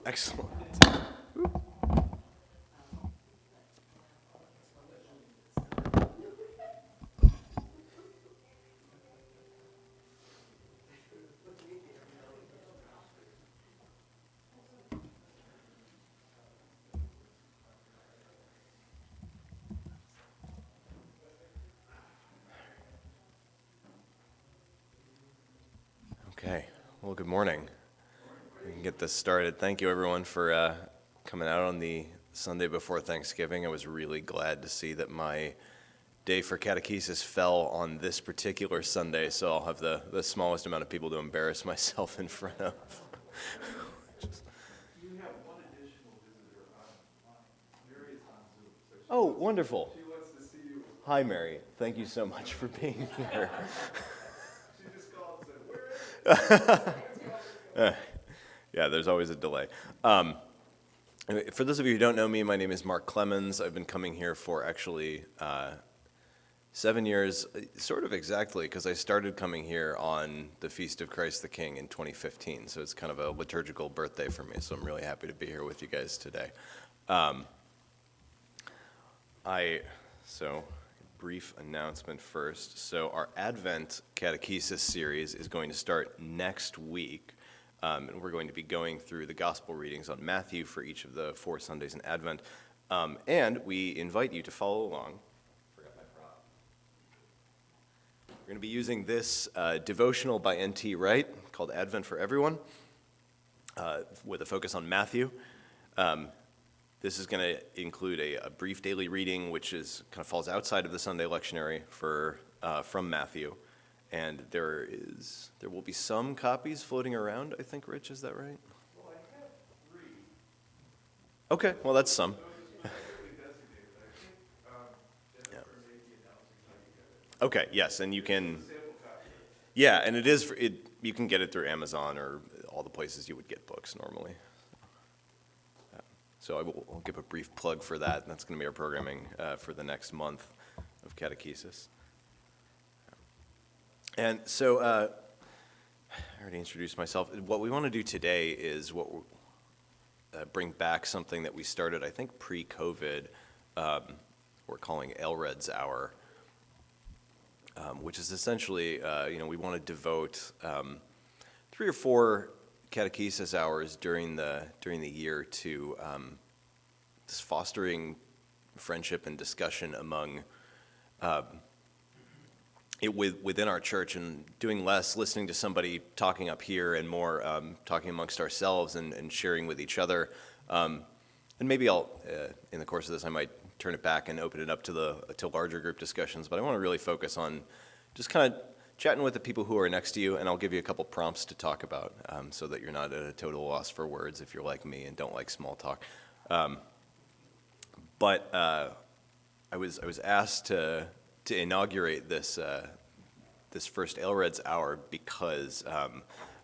Excellent. Okay, well, good morning. We can get this started. Thank you, everyone, for coming out on the Sunday before Thanksgiving. I was really glad to see that my day for catechesis fell on this particular Sunday, so I'll have the smallest amount of people to embarrass myself in front of. You have one additional visitor on. Mary is on Zoom. So Oh, wonderful. she wants to see you. Hi, Mary. Thank you so much for being here. She just called and said, where is it? Yeah, there's always a delay. For those of you who don't know me, my name is Mark Clemens. I've been coming here for actually 7 years, sort of exactly, because I started coming here on the Feast of Christ the King in 2015. So it's kind of a liturgical birthday for me. So I'm really happy to be here with you guys today. Brief announcement first. So our Advent Catechesis series is going to start next week. And we're going to be going through the gospel readings on Matthew for each of the 4 Sundays in Advent. And we invite you to follow along. Forgot my prop. We're going to be using this devotional by N.T. Wright called Advent for Everyone, with a focus on Matthew. This is going to include a brief daily reading, which kind of falls outside of the Sunday lectionary from Matthew. And there will be some copies floating around, I think, Rich, is that right? Well, I have 3. Okay, well, that's some. Those are specifically designated. I think Jennifer may be announcing how you get it. Okay, yes, and you can, Sample copy. yeah, and you can get it through Amazon or all the places you would get books normally. So I'll give a brief plug for that, and that's going to be our programming for the next month of catechesis. And so, I already introduced myself. What we want to do today is bring back something that we started, I think, pre-COVID. We're calling Elred's Hour, which is essentially, we want to devote 3 or 4 catechesis hours during the year to just fostering friendship and discussion among within our church, and doing less listening to somebody talking up here and more talking amongst ourselves and sharing with each other. And maybe I'll, in the course of this, I might turn it back and open it up to larger group discussions. But I want to really focus on just kind of chatting with the people who are next to you, and I'll give you a couple prompts to talk about, so that you're not at a total loss for words if you're like me and don't like small talk. But I was asked to inaugurate this first Elred's Hour because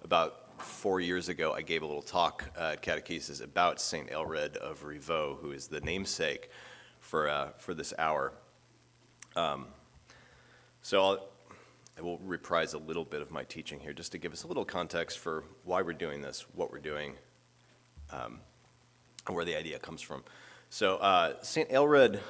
about 4 years ago I gave a little talk at Catechesis about Saint Elred of Rievaulx, who is the namesake for this hour. So I will reprise a little bit of my teaching here just to give us a little context for why we're doing this, what we're doing, and where the idea comes from. So Saint Elred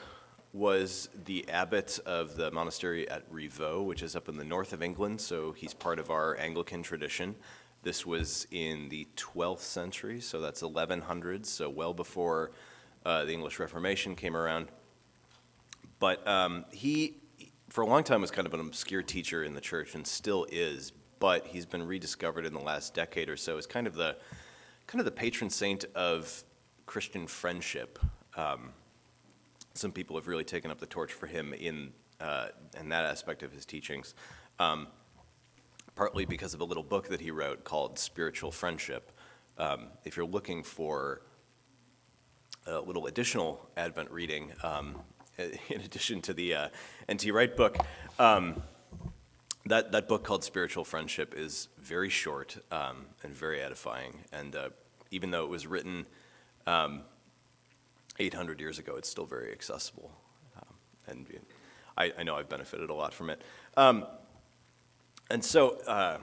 was the abbot of the monastery at Rievaulx, which is up in the north of England, so he's part of our Anglican tradition. This was in the 12th century, so that's 1100s, so well before the English Reformation came around. But he, for a long time, was kind of an obscure teacher in the church, and still is, but he's been rediscovered in the last decade or so as kind of the patron saint of Christian friendship. Some people have really taken up the torch for him in that aspect of his teachings, partly because of a little book that he wrote called Spiritual Friendship. If you're looking for a little additional Advent reading, in addition to the N.T. Wright book, that book called Spiritual Friendship is very short and very edifying. And even though it was written 800 years ago, it's still very accessible. And I know I've benefited a lot from it. And so let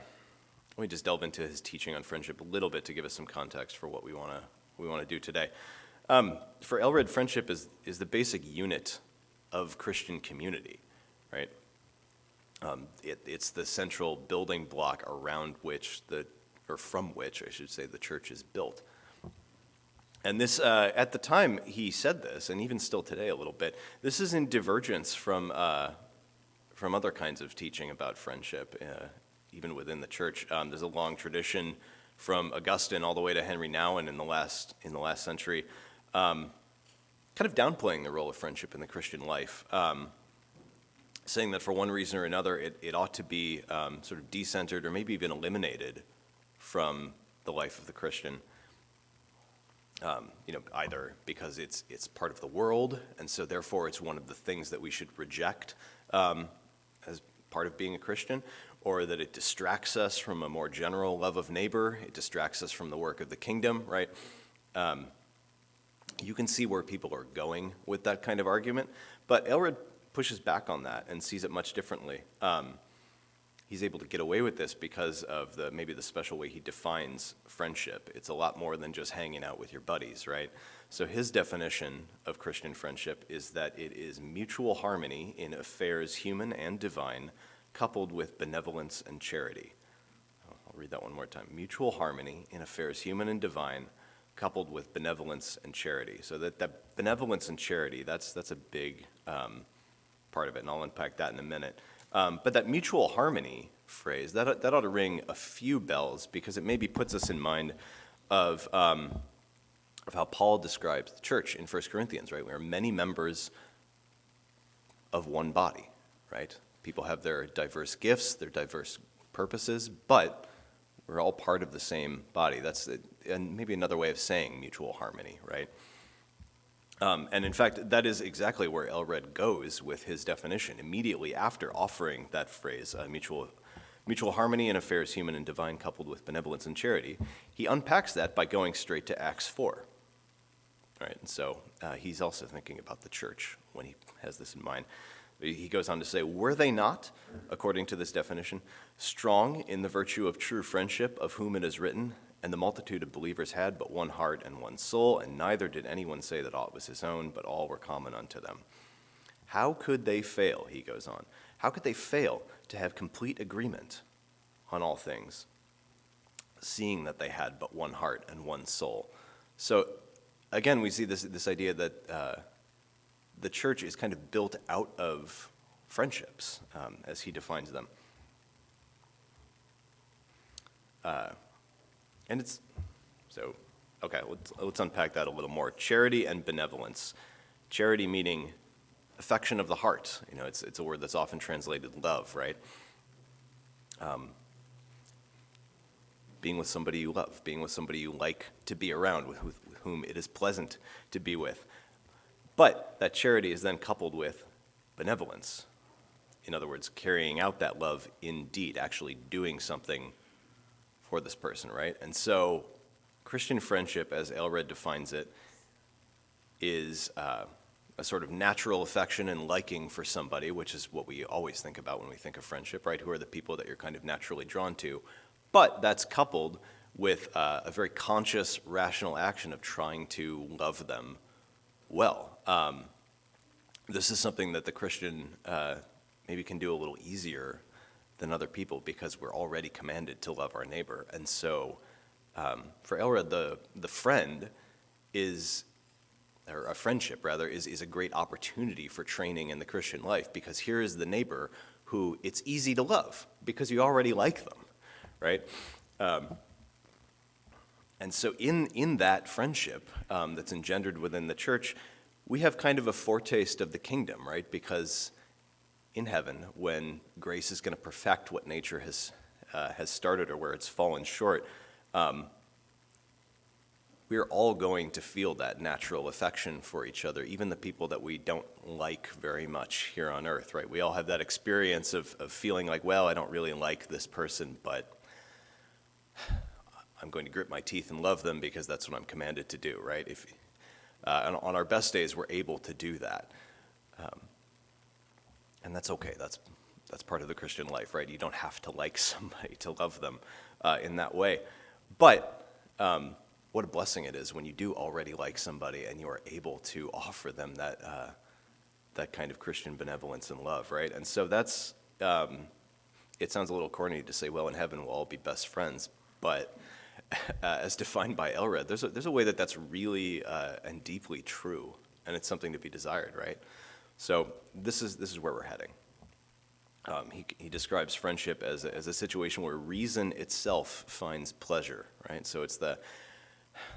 me just delve into his teaching on friendship a little bit to give us some context for what we want we want to do today. For Elred, friendship is the basic unit of Christian community, right? It's the central building block around which from which, I should say, the church is built. And this, at the time he said this, and even still today a little bit, this is in divergence from other kinds of teaching about friendship, even within the church. There's a long tradition from Augustine all the way to Henry Nouwen in the last century, kind of downplaying the role of friendship in the Christian life, saying that for one reason or another it ought to be sort of decentered or maybe even eliminated from the life of the Christian. Either because it's part of the world, and so therefore it's one of the things that we should reject as part of being a Christian, or that it distracts us from a more general love of neighbor, it distracts us from the work of the kingdom, right? You can see where people are going with that kind of argument, but Elred pushes back on that and sees it much differently. He's able to get away with this because of maybe the special way he defines friendship. It's a lot more than just hanging out with your buddies, right? So his definition of Christian friendship is that it is mutual harmony in affairs human and divine, coupled with benevolence and charity. I'll read that one more time. Mutual harmony in affairs human and divine, coupled with benevolence and charity. So that benevolence and charity, that's a big part of it, and I'll unpack that in a minute. But that mutual harmony phrase, that ought to ring a few bells, because it maybe puts us in mind of how Paul describes the church in 1 Corinthians, right? We are many members of one body, right? People have their diverse gifts, their diverse purposes, but we're all part of the same body. And maybe another way of saying mutual harmony, right? And in fact, that is exactly where Elred goes with his definition. Immediately after offering that phrase, mutual harmony in affairs human and divine, coupled with benevolence and charity, he unpacks that by going straight to Acts 4. Right, and so he's also thinking about the church when he has this in mind. He goes on to say, were they not, according to this definition, strong in the virtue of true friendship, of whom it is written, and the multitude of believers had but one heart and one soul, and neither did anyone say that aught was his own, but all were common unto them. How could they fail, he goes on, how could they fail to have complete agreement on all things, seeing that they had but one heart and one soul? So again, we see this idea that the church is kind of built out of friendships, as he defines them. And it's, so, okay, let's unpack that a little more. Charity and benevolence. Charity meaning affection of the heart. It's a word that's often translated love, right? Being with somebody you love, being with somebody you like to be around, with whom it is pleasant to be with. But that charity is then coupled with benevolence. In other words, carrying out that love in deed, actually doing something for this person, right? And so Christian friendship, as Elred defines it, is a sort of natural affection and liking for somebody, which is what we always think about when we think of friendship, right? Who are the people that you're kind of naturally drawn to? But that's coupled with a very conscious, rational action of trying to love them well. This is something that the Christian maybe can do a little easier than other people, because we're already commanded to love our neighbor. And so for Elred, the friend is, or a friendship rather, is a great opportunity for training in the Christian life, because here is the neighbor who it's easy to love because you already like them, right? And so in that friendship that's engendered within the church, we have kind of a foretaste of the kingdom, right? Because in heaven, when grace is going to perfect what nature has started or where it's fallen short, we are all going to feel that natural affection for each other, even the people that we don't like very much here on earth, right? We all have that experience of feeling like, well, I don't really like this person, but I'm going to grit my teeth and love them because that's what I'm commanded to do, right? And on our best days, we're able to do that. And that's okay. That's part of the Christian life, right? You don't have to like somebody to love them in that way. But what a blessing it is when you do already like somebody and you are able to offer them that kind of Christian benevolence and love, right? And so that's, it sounds a little corny to say, well, in heaven we'll all be best friends, but as defined by Elred, there's a way that that's really and deeply true, and it's something to be desired, right? So this is where we're heading. He describes friendship as a situation where reason itself finds pleasure, right? So it's the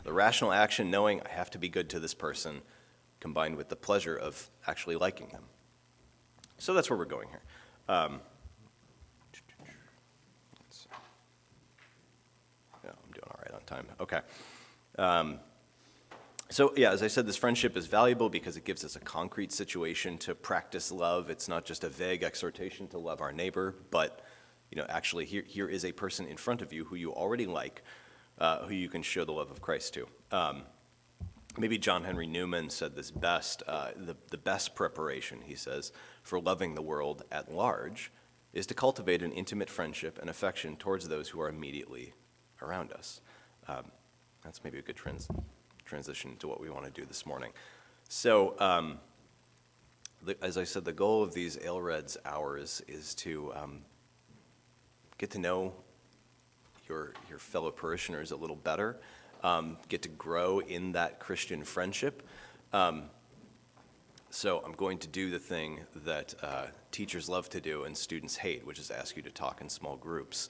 rational action, knowing I have to be good to this person, combined with the pleasure of actually liking them. So that's where we're going here. Yeah, I'm doing all right on time. Okay. So yeah, as I said, this friendship is valuable because it gives us a concrete situation to practice love. It's not just a vague exhortation to love our neighbor, but actually here is a person in front of you who you already like, who you can show the love of Christ to. Maybe John Henry Newman said this best. The best preparation, he says, for loving the world at large is to cultivate an intimate friendship and affection towards those who are immediately around us. That's maybe a good transition to what we want to do this morning. So, as I said, the goal of these Ailred's hours is to get to know your fellow parishioners a little better, get to grow in that Christian friendship. So I'm going to do the thing that teachers love to do and students hate, which is ask you to talk in small groups.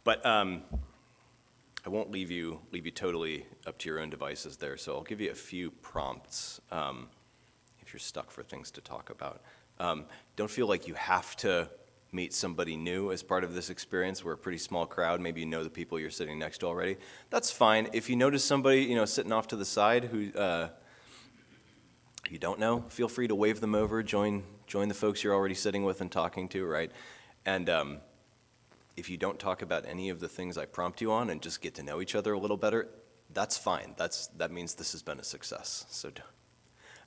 But I won't leave you totally up to your own devices there, so I'll give you a few prompts if you're stuck for things to talk about. Don't feel like you have to meet somebody new as part of this experience. We're a pretty small crowd. Maybe you know the people you're sitting next to already. That's fine. If you notice somebody, sitting off to the side who you don't know, feel free to wave them over, join the folks you're already sitting with and talking to, right? And if you don't talk about any of the things I prompt you on and just get to know each other a little better, that's fine. That means this has been a success. So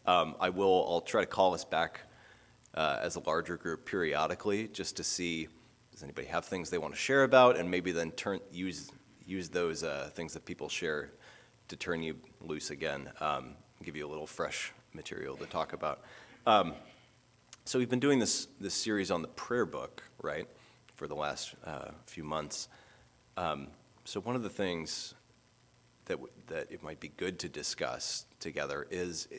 I'll try to call us back as a larger group periodically just to see, does anybody have things they want to share about, and maybe then use those things that people share to turn you loose again, give you a little fresh material to talk about. So we've been doing this series on the prayer book, right, for the last few months. So one of the things that it might be good to discuss together is,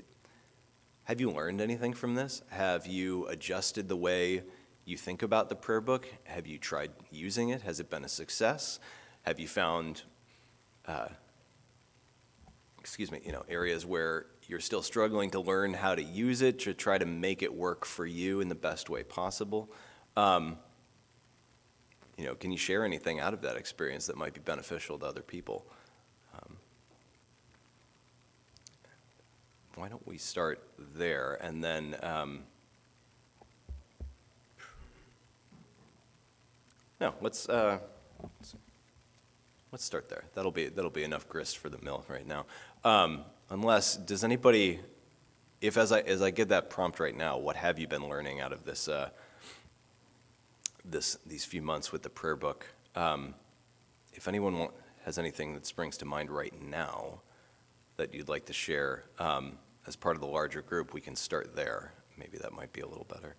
have you learned anything from this? Have you adjusted the way you think about the prayer book? Have you tried using it? Has it been a success? Have you found, areas where you're still struggling to learn how to use it, to try to make it work for you in the best way possible? Can you share anything out of that experience that might be beneficial to other people? Why don't we start there, and then let's start there. That'll be enough grist for the mill right now. Unless, does anybody, if as I give that prompt right now, what have you been learning out of this these few months with the prayer book? If anyone has anything that springs to mind right now that you'd like to share as part of the larger group, we can start there. Maybe that might be a little better.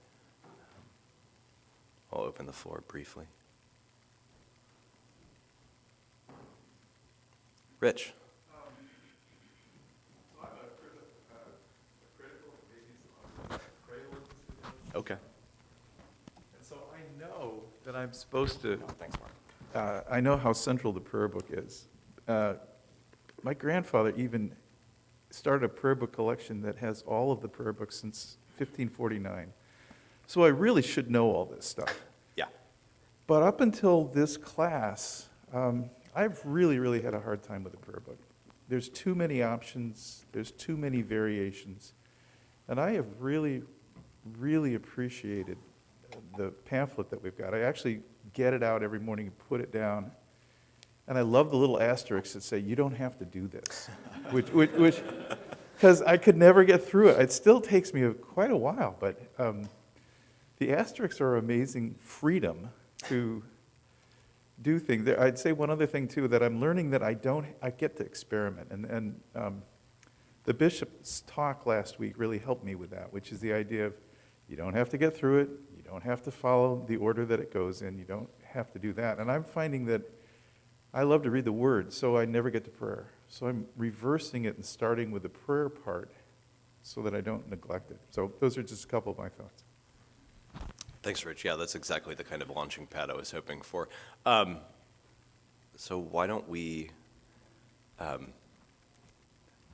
I'll open the floor briefly. Rich. So I'm a critical, maybe some cradle institutions. Okay. And so I know that I'm supposed to, Thanks, Mark. I know how central the prayer book is. My grandfather even started a prayer book collection that has all of the prayer books since 1549. So I really should know all this stuff. Yeah. But up until this class, I've really had a hard time with the prayer book. There's too many options, there's too many variations. And I have really appreciated the pamphlet that we've got. I actually get it out every morning and put it down. And I love the little asterisks that say, you don't have to do this, which, because I could never get through it. It still takes me quite a while, but the asterisks are amazing freedom to do things. I'd say one other thing too, that I'm learning that I get to experiment. The bishop's talk last week really helped me with that, which is the idea of you don't have to get through it, you don't have to follow the order that it goes in, you don't have to do that. And I'm finding that I love to read the Word, so I never get to prayer. So I'm reversing it and starting with the prayer part so that I don't neglect it. So those are just a couple of my thoughts. Thanks, Rich. Yeah, that's exactly the kind of launching pad I was hoping for. So why don't we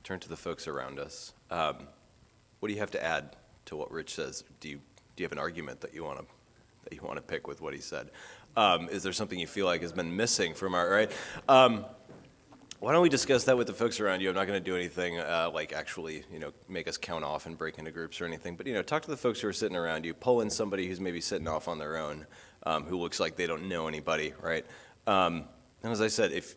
turn to the folks around us? What do you have to add to what Rich says? Do you have an argument that you want to pick with what he said? Is there something you feel like has been missing from our right? Why don't we discuss that with the folks around you? I'm not going to do anything like actually, make us count off and break into groups or anything. But talk to the folks who are sitting around you. Pull in somebody who's maybe sitting off on their own, who looks like they don't know anybody, right? And as I said, if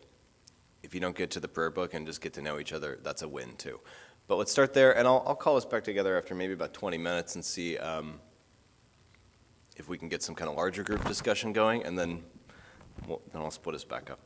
you don't get to the prayer book and just get to know each other, that's a win too. But let's start there, and I'll call us back together after maybe about 20 minutes and see if we can get some kind of larger group discussion going, and then I'll split us back up.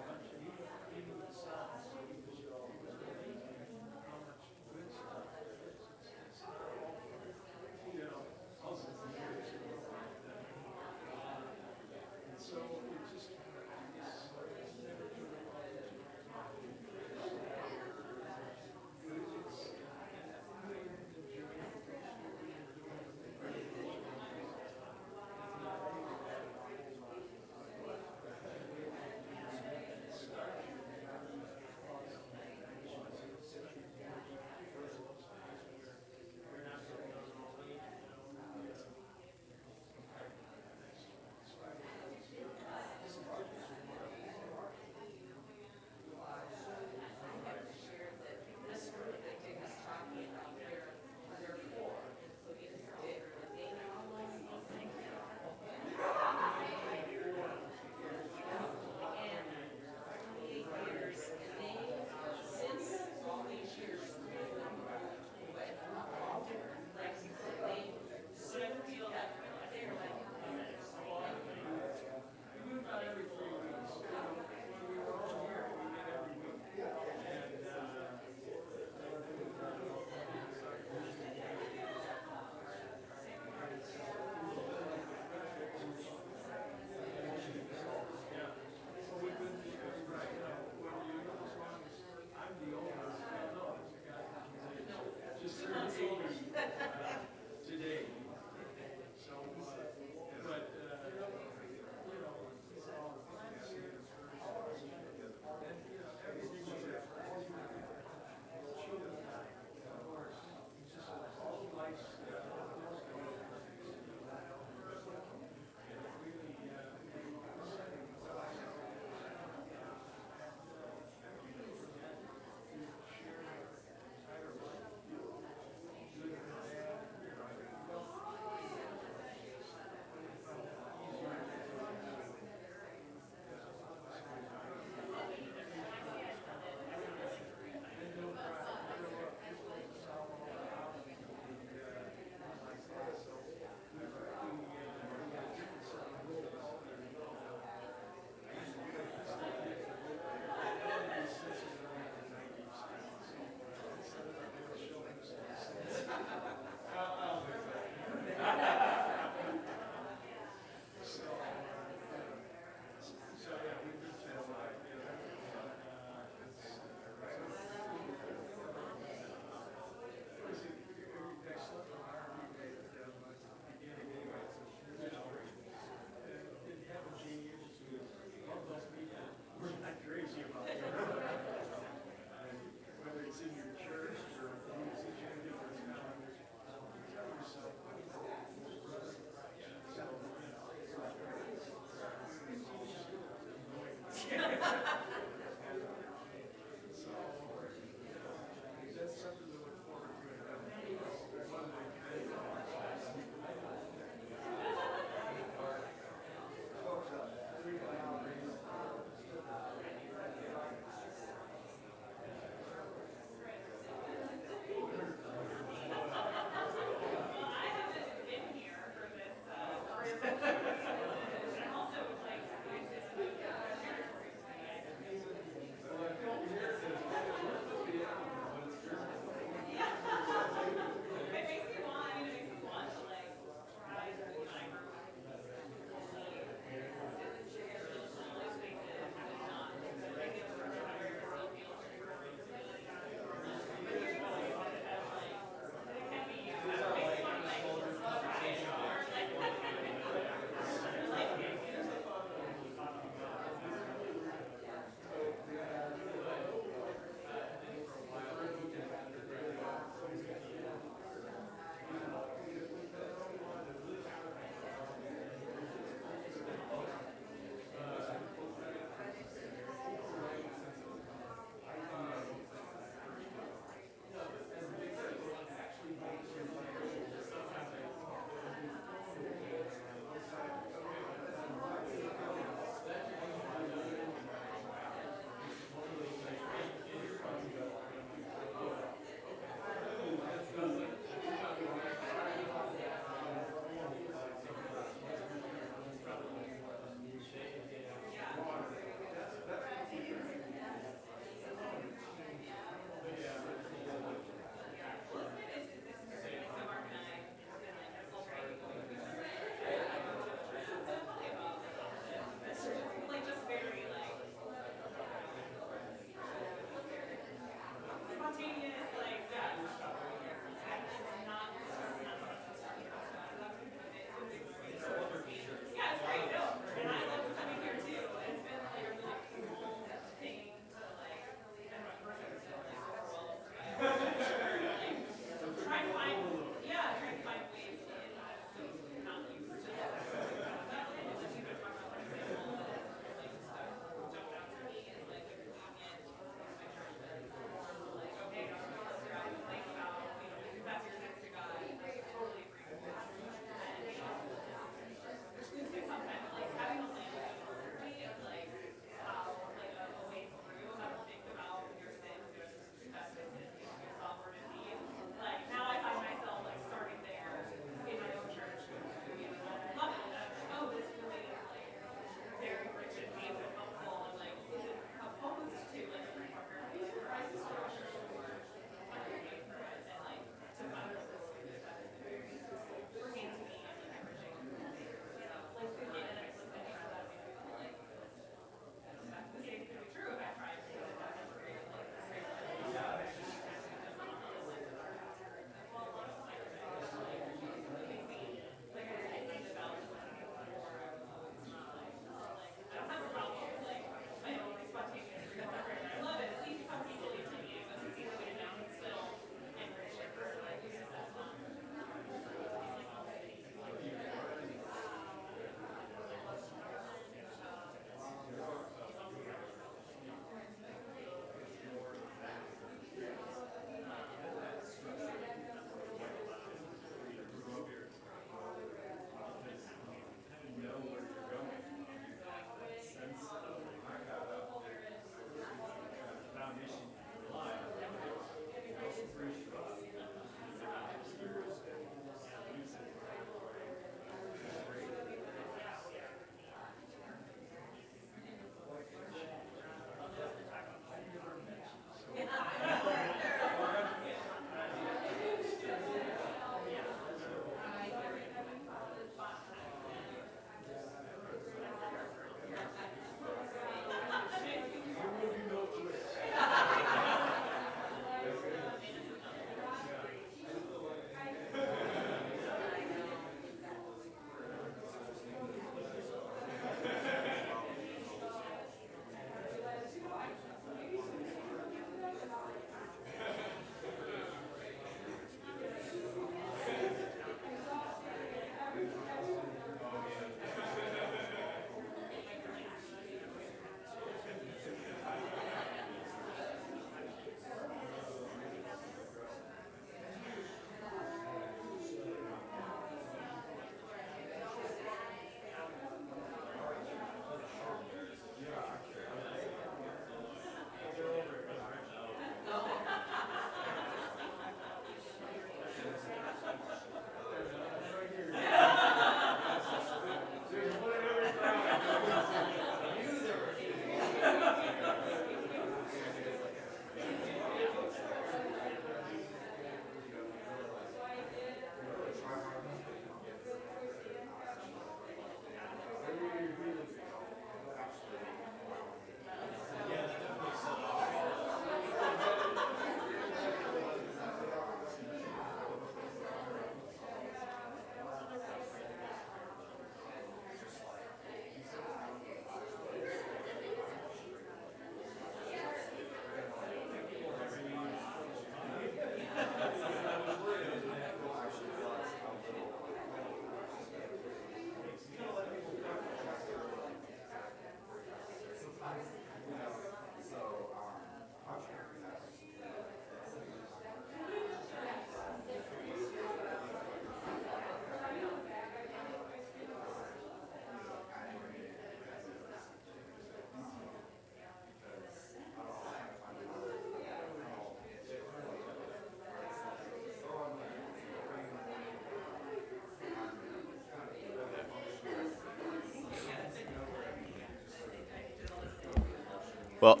Well,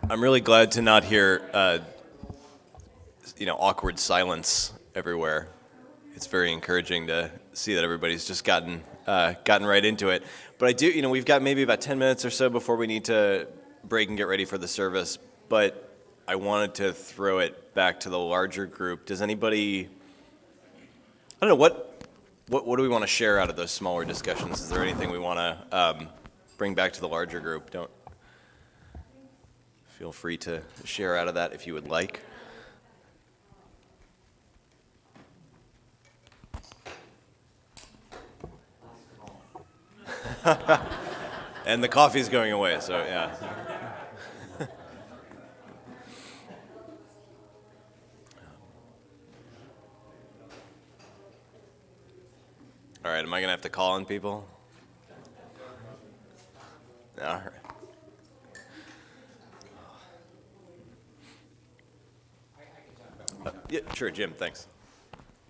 I'm really glad to not hear, awkward silence everywhere. It's very encouraging to see that everybody's just gotten right into it. But I do, we've got maybe about 10 minutes or so before we need to break and get ready for the service. But I wanted to throw it back to the larger group. Does anybody, I don't know, what do we want to share out of those smaller discussions? Is there anything we want to bring back to the larger group? Don't feel free to share out of that if you would like. And the coffee's going away, so yeah. All right, am I going to have to call on people? All right. Yeah, sure, Jim, thanks.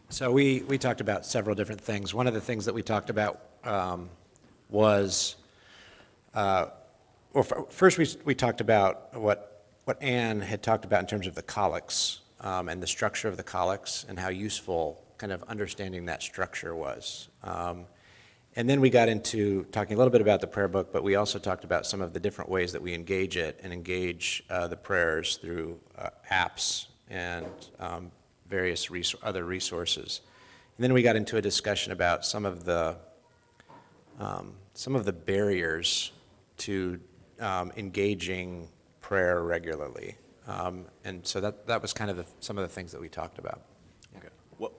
So we talked about several different things. One of the things that we talked about was, first we talked about what Anne had talked about in terms of the collects and the structure of the collects and how useful kind of understanding that structure was. And then we got into talking a little bit about the prayer book, but we also talked about some of the different ways that we engage it and engage the prayers through apps and various other resources. And then we got into a discussion about some of the barriers to engaging prayer regularly. And so that was kind of some of the things that we talked about. Okay.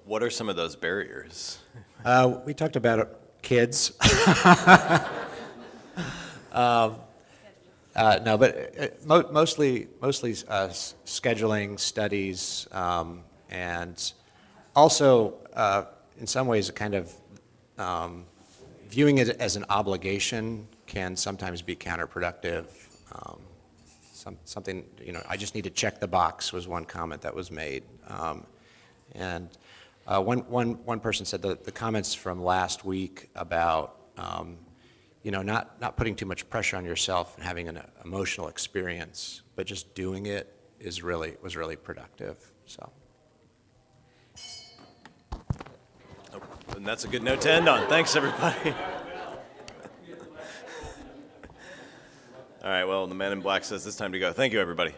What are some of those barriers? We talked about kids. No, but mostly scheduling, studies, and also in some ways a kind of viewing it as an obligation can sometimes be counterproductive. Something, I just need to check the box was one comment that was made. And one person said that the comments from last week about not putting too much pressure on yourself and having an emotional experience, but just doing it was really productive. So. And that's a good note to end on. Thanks, everybody. All right, well, the man in black says it's time to go. Thank you, everybody.